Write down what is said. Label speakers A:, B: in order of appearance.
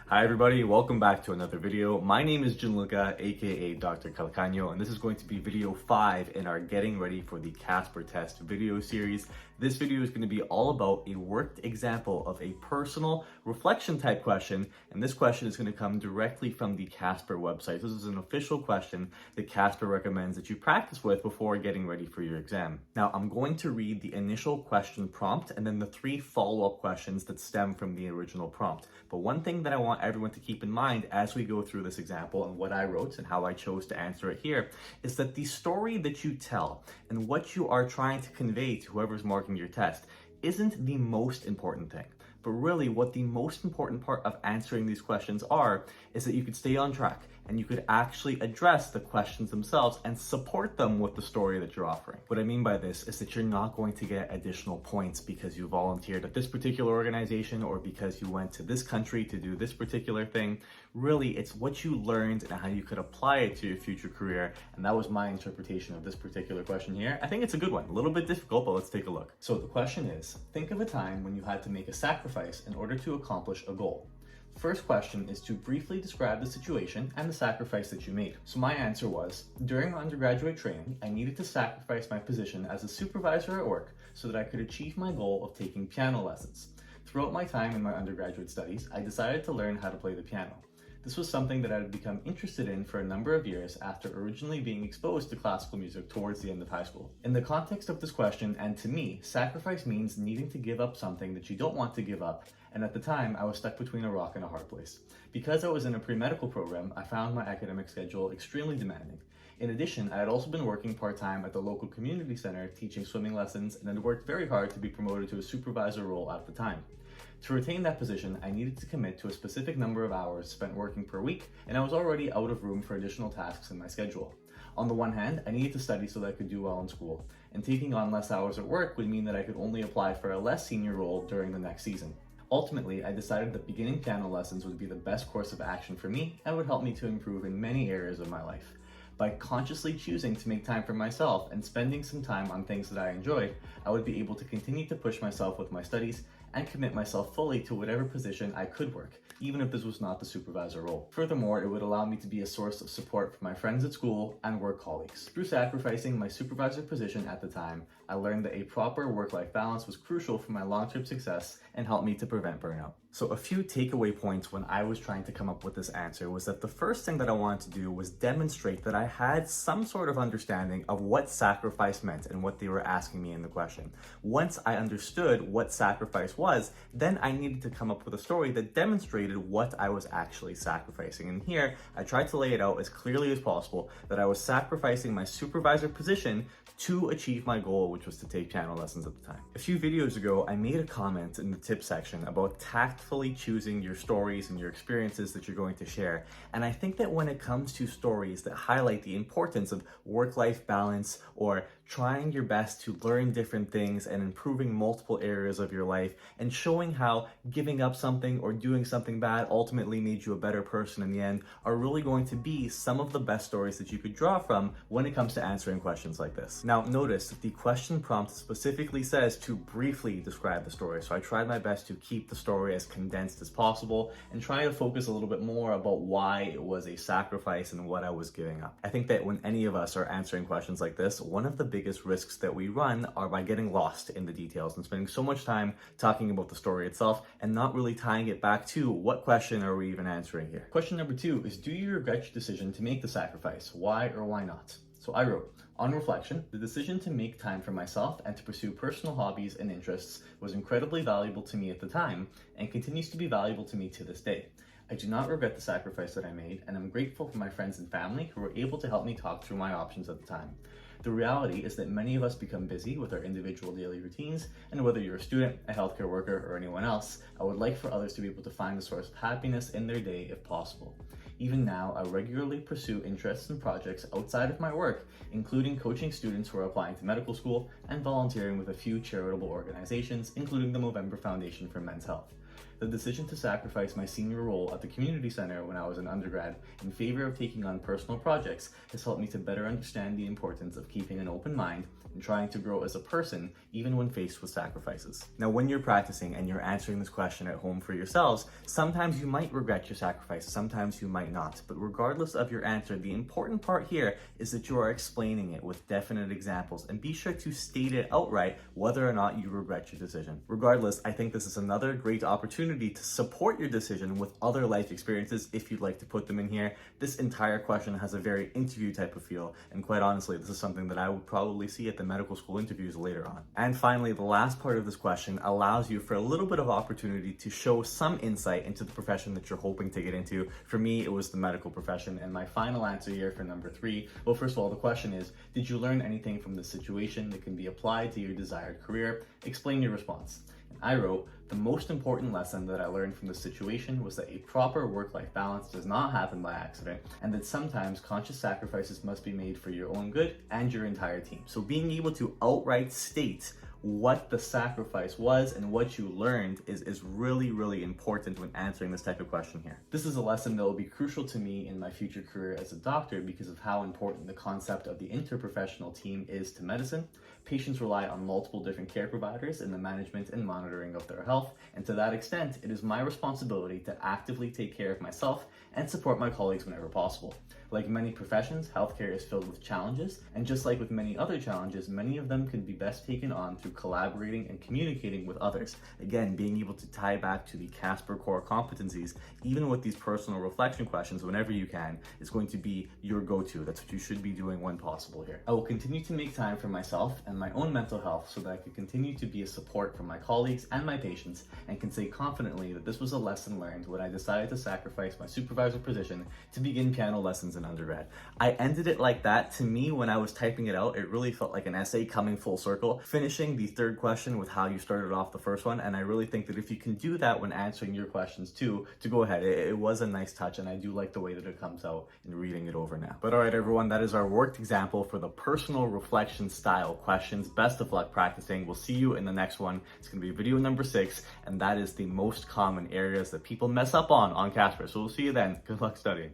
A: Hi everybody, welcome back to another video. My name is Gianluca, aka Dr. Calcagno, and this is going to be video 5 in our Getting Ready for the Casper Test video series. This video is going to be all about a worked example of a personal reflection type question, and this question is going to come directly from the Casper website. This is an official question that Casper recommends that you practice with before getting ready for your exam. Now, I'm going to read the initial question prompt and then the 3 follow-up questions that stem from the original prompt. But one thing that I want everyone to keep in mind as we go through this example and what I wrote and how I chose to answer it here is that the story that you tell and what you are trying to convey to whoever's marking your test isn't the most important thing. But really what the most important part of answering these questions are is that you could stay on track and you could actually address the questions themselves and support them with the story that you're offering. What I mean by this is that you're not going to get additional points because you volunteered at this particular organization or because you went to this country to do this particular thing. Really, it's what you learned and how you could apply it to your future career. And that was my interpretation of this particular question here. I think it's a good one, a little bit difficult, but let's take a look. So the question is, think of a time when you had to make a sacrifice in order to accomplish a goal. First question is to briefly describe the situation and the sacrifice that you made. So my answer was, during my undergraduate training, I needed to sacrifice my position as a supervisor at work so that I could achieve my goal of taking piano lessons. Throughout my time in my undergraduate studies, I decided to learn how to play the piano. This was something that I had become interested in for a number of years after originally being exposed to classical music towards the end of high school. In the context of this question, and to me, sacrifice means needing to give up something that you don't want to give up, and at the time, I was stuck between a rock and a hard place. Because I was in a pre-medical program, I found my academic schedule extremely demanding. In addition, I had also been working part-time at the local community center teaching swimming lessons and had worked very hard to be promoted to a supervisor role at the time. To retain that position, I needed to commit to a specific number of hours spent working per week, and I was already out of room for additional tasks in my schedule. On the one hand, I needed to study so that I could do well in school, and taking on less hours at work would mean that I could only apply for a less senior role during the next season. Ultimately, I decided that beginning piano lessons would be the best course of action for me and would help me to improve in many areas of my life. By consciously choosing to make time for myself and spending some time on things that I enjoyed, I would be able to continue to push myself with my studies and commit myself fully to whatever position I could work, even if this was not the supervisor role. Furthermore, it would allow me to be a source of support for my friends at school and work colleagues. Through sacrificing my supervisor position at the time, I learned that a proper work-life balance was crucial for my long-term success and helped me to prevent burnout. So a few takeaway points when I was trying to come up with this answer was that the first thing that I wanted to do was demonstrate that I had some sort of understanding of what sacrifice meant and what they were asking me in the question. Once I understood what sacrifice was, then I needed to come up with a story that demonstrated what I was actually sacrificing. And here, I tried to lay it out as clearly as possible that I was sacrificing my supervisor position to achieve my goal, which was to take piano lessons at the time. A few videos ago, I made a comment in the tip section about tactfully choosing your stories and your experiences that you're going to share. And I think that when it comes to stories that highlight the importance of work-life balance or trying your best to learn different things and improving multiple areas of your life and showing how giving up something or doing something bad ultimately made you a better person in the end are really going to be some of the best stories that you could draw from when it comes to answering questions like this. Now notice that the question prompt specifically says to briefly describe the story, so I tried my best to keep the story as condensed as possible and try to focus a little bit more about why it was a sacrifice and what I was giving up. I think that when any of us are answering questions like this, one of the biggest risks that we run are by getting lost in the details and spending so much time talking about the story itself and not really tying it back to what question are we even answering here. Question number 2 is, do you regret your decision to make the sacrifice? Why or why not? So I wrote, on reflection, the decision to make time for myself and to pursue personal hobbies and interests was incredibly valuable to me at the time and continues to be valuable to me to this day. I do not regret the sacrifice that I made, and I'm grateful for my friends and family who were able to help me talk through my options at the time. The reality is that many of us become busy with our individual daily routines, and whether you're a student, a healthcare worker, or anyone else, I would like for others to be able to find a source of happiness in their day if possible. Even now, I regularly pursue interests and projects outside of my work, including coaching students who are applying to medical school and volunteering with a few charitable organizations, including the Movember Foundation for Men's Health. The decision to sacrifice my senior role at the community center when I was an undergrad in favor of taking on personal projects has helped me to better understand the importance of keeping an open mind and trying to grow as a person even when faced with sacrifices. Now, when you're practicing and you're answering this question at home for yourselves, sometimes you might regret your sacrifice, sometimes you might not. But regardless of your answer, the important part here is that you are explaining it with definite examples, and be sure to state it outright whether or not you regret your decision. Regardless, I think this is another great opportunity to support your decision with other life experiences if you'd like to put them in here. This entire question has a very interview type of feel, and quite honestly, this is something that I would probably see at the medical school interviews later on. And finally, the last part of this question allows you for a little bit of opportunity to show some insight into the profession that you're hoping to get into. For me, it was the medical profession, and my final answer here for number 3, well, first of all, the question is, did you learn anything from this situation that can be applied to your desired career? Explain your response. And I wrote, the most important lesson that I learned from this situation was that a proper work-life balance does not happen by accident, and that sometimes conscious sacrifices must be made for your own good and your entire team. So being able to outright state what the sacrifice was and what you learned is really, really important when answering this type of question here. This is a lesson that will be crucial to me in my future career as a doctor because of how important the concept of the interprofessional team is to medicine. Patients rely on multiple different care providers in the management and monitoring of their health, and to that extent, it is my responsibility to actively take care of myself and support my colleagues whenever possible. Like many professions, healthcare is filled with challenges, and just like with many other challenges, many of them can be best taken on through collaborating and communicating with others. Again, being able to tie back to the Casper core competencies, even with these personal reflection questions whenever you can, is going to be your go-to. That's what you should be doing when possible here. I will continue to make time for myself and my own mental health so that I can continue to be a support for my colleagues and my patients, and can say confidently that this was a lesson learned when I decided to sacrifice my supervisor position to begin piano lessons in undergrad. I ended it like that. To me, when I was typing it out, it really felt like an essay coming full circle, finishing the third question with how you started off the first one. And I really think that if you can do that when answering your questions too, to go ahead, it was a nice touch, and I do like the way that it comes out in reading it over now. But all right, everyone, that is our worked example for the personal reflection style questions. Best of luck practicing. We'll see you in the next one. It's going to be video number 6, and that is the most common areas that people mess up on Casper. So we'll see you then. Good luck studying.